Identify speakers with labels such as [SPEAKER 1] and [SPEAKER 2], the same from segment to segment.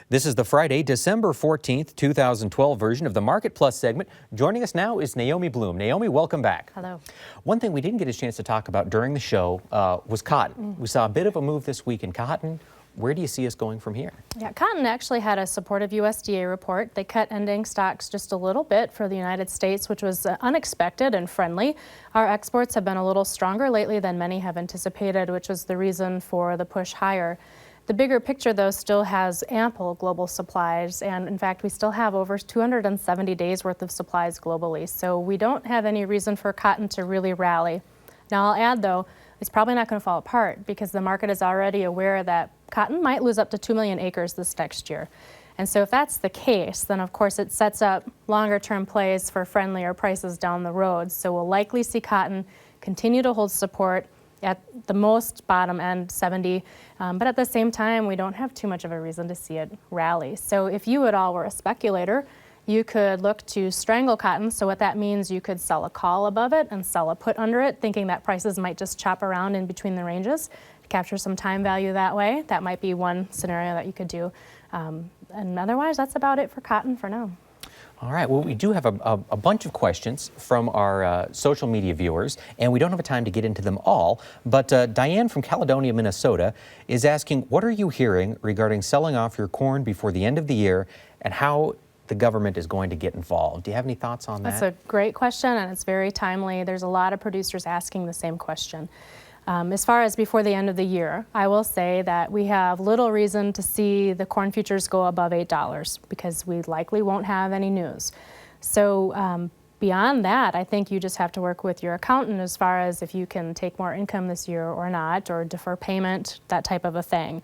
[SPEAKER 1] This is the Friday, December 14th, 2012 version of the Market Plus segment. Joining us now is Naomi Bloom. Naomi, welcome back.
[SPEAKER 2] Hello.
[SPEAKER 1] One thing we didn't get a chance to talk about during the show was cotton. We saw a bit of a move this week in cotton. Where do you see us going from here?
[SPEAKER 2] Yeah, cotton actually had a supportive USDA report. They cut ending stocks just a little bit for the United States, which was unexpected and friendly. Our exports have been a little stronger lately than many have anticipated, which was the reason for the push higher. The bigger picture, though, still has ample global supplies, and in fact, we still have over 270 days worth of supplies globally, so we don't have any reason for cotton to really rally. Now, I'll add, though, it's probably not going to fall apart because the market is already aware that cotton might lose up to 2 million acres this next year. And so if that's the case, then of course it sets up longer-term plays for friendlier prices down the road. So we'll likely see cotton continue to hold support at the most bottom end, 70, but at the same time, we don't have too much of a reason to see it rally. So if you at all were a speculator, you could look to strangle cotton. So what that means, you could sell a call above it and sell a put under it, thinking that prices might just chop around in between the ranges, capture some time value that way. That might be one scenario that you could do. And otherwise, that's about it for cotton for now.
[SPEAKER 1] All right, well, we do have a bunch of questions from our social media viewers, and we don't have time to get into them all, but Diane from Caledonia, Minnesota is asking, what are you hearing regarding selling off your corn before the end of the year and how the government is going to get involved? Do you have any thoughts on that?
[SPEAKER 2] That's a great question, and it's very timely. There's a lot of producers asking the same question. As far as before the end of the year, I will say that we have little reason to see the corn futures go above $8 because we likely won't have any news. So beyond that, I think you just have to work with your accountant as far as if you can take more income this year or not, or defer payment, that type of a thing.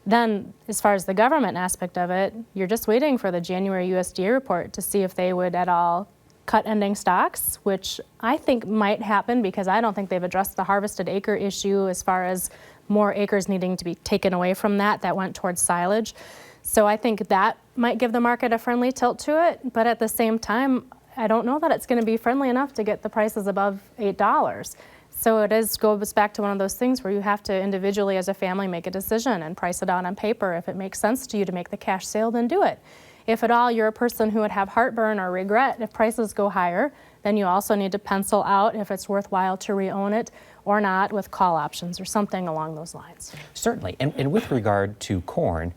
[SPEAKER 2] Then, as far as the government aspect of it, you're just waiting for the January USDA report to see if they would at all cut ending stocks, which I think might happen because I don't think they've addressed the harvested acre issue as far as more acres needing to be taken away from that went towards silage. So I think that might give the market a friendly tilt to it, but at the same time, I don't know that it's going to be friendly enough to get the prices above $8. So it goes back to one of those things where you have to individually as a family make a decision and price it out on paper. If it makes sense to you to make the cash sale, then do it. If at all you're a person who would have heartburn or regret if prices go higher, then you also need to pencil out if it's worthwhile to re-own it or not with call options or something along those lines.
[SPEAKER 1] Certainly. And with regard to corn,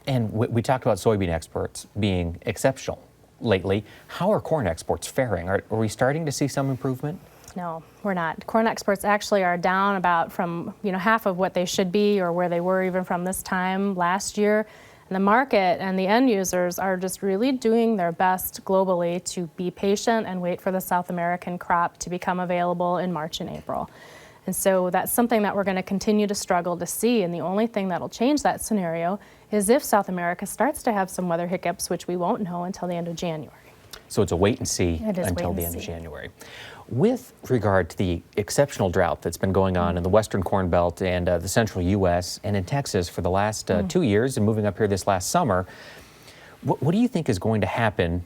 [SPEAKER 1] and we talked about soybean exports being exceptional lately, how are corn exports faring? Are we starting to see some improvement?
[SPEAKER 2] No, we're not. Corn exports actually are down about from half of what they should be or where they were even from this time last year. And the market and the end users are just really doing their best globally to be patient and wait for the South American crop to become available in March and April. And so that's something that we're going to continue to struggle to see. And the only thing that'll change that scenario is if South America starts to have some weather hiccups, which we won't know until the end of January.
[SPEAKER 1] So it's a wait and see until the end of January. With regard to the exceptional drought that's been going on in the Western Corn Belt and the central U.S. and in Texas for the last 2 years and moving up here this last summer, what do you think is going to happen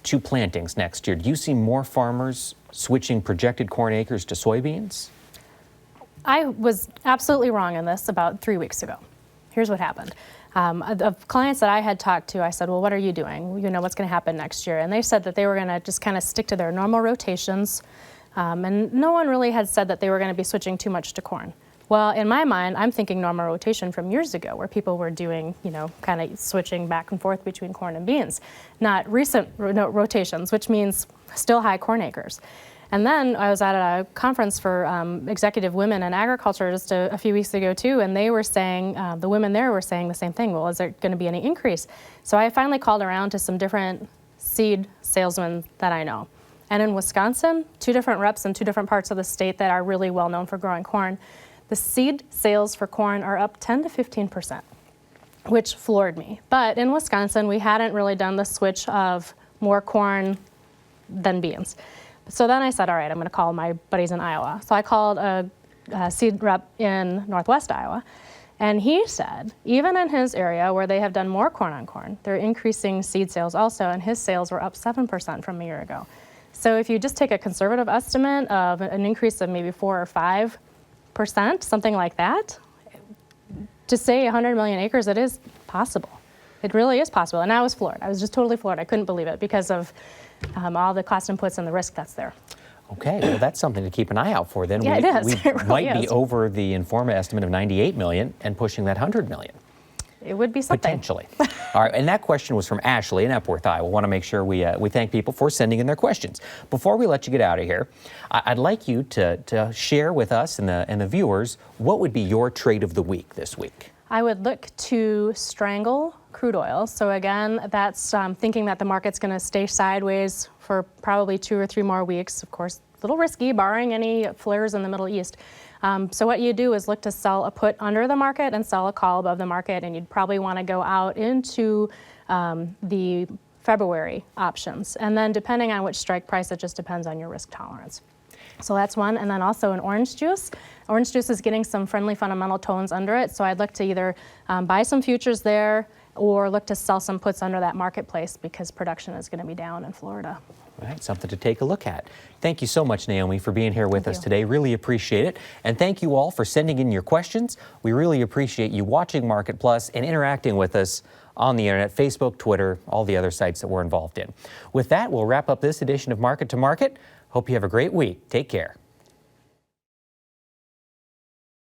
[SPEAKER 1] to plantings next year? Do you see more farmers switching projected corn acres to soybeans?
[SPEAKER 2] I was absolutely wrong in this about 3 weeks ago. Here's what happened. Of clients that I had talked to, I said, well, what are you doing? What's going to happen next year? And they said that they were going to just kind of stick to their normal rotations. And no one really had said that they were going to be switching too much to corn. Well, in my mind, I'm thinking normal rotation from years ago where people were doing, kind of switching back and forth between corn and beans, not recent rotations, which means still high corn acres. And then I was at a conference for executive women in agriculture just a few weeks ago too, and they were saying, the women there were saying the same thing. Well, is there going to be any increase? So I finally called around to some different seed salesmen that I know. And in Wisconsin, 2 different reps in 2 different parts of the state that are really well known for growing corn, the seed sales for corn are up 10 to 15%, which floored me. But in Wisconsin, we hadn't really done the switch of more corn than beans. So then I said, all right, I'm going to call my buddies in Iowa. So I called a seed rep in Northwest Iowa, and he said, even in his area where they have done more corn on corn, they're increasing seed sales also, and his sales were up 7% from a year ago. So if you just take a conservative estimate of an increase of maybe 4 or 5%, something like that, to say 100 million acres, it is possible. It really is possible. And I was floored. I was just totally floored. I couldn't believe it because of all the cost inputs and the risk that's there.
[SPEAKER 1] Okay, well, that's something to keep an eye out for then.
[SPEAKER 2] Yeah, it is.
[SPEAKER 1] We
[SPEAKER 2] It really
[SPEAKER 1] might be
[SPEAKER 2] is.
[SPEAKER 1] over the Informa estimate of 98 million and pushing that 100 million.
[SPEAKER 2] It would be something.
[SPEAKER 1] Potentially. All right, and that question was from Ashley in Epworth, Iowa. We want to make sure we thank people for sending in their questions. Before we let you get out of here, I'd like you to share with us and the viewers what would be your trade of the week this week.
[SPEAKER 2] I would look to strangle crude oil. So again, that's thinking that the market's going to stay sideways for probably 2 or 3 more weeks. Of course, a little risky, barring any flares in the Middle East. So what you do is look to sell a put under the market and sell a call above the market, and you'd probably want to go out into the February options. And then depending on which strike price, it just depends on your risk tolerance. So that's one. And then also an orange juice. Orange juice is getting some friendly fundamental tones under it. So I'd look to either buy some futures there or look to sell some puts under that marketplace because production is going to be down in Florida.
[SPEAKER 1] All right, something to take a look at. Thank you so much, Naomi, for being here with us today. Really appreciate it. And thank you all for sending in your questions. We really appreciate you watching Market Plus and interacting with us on the internet, Facebook, Twitter, all the other sites that we're involved in. With that, we'll wrap up this edition of Market to Market. Hope you have a great week. Take care.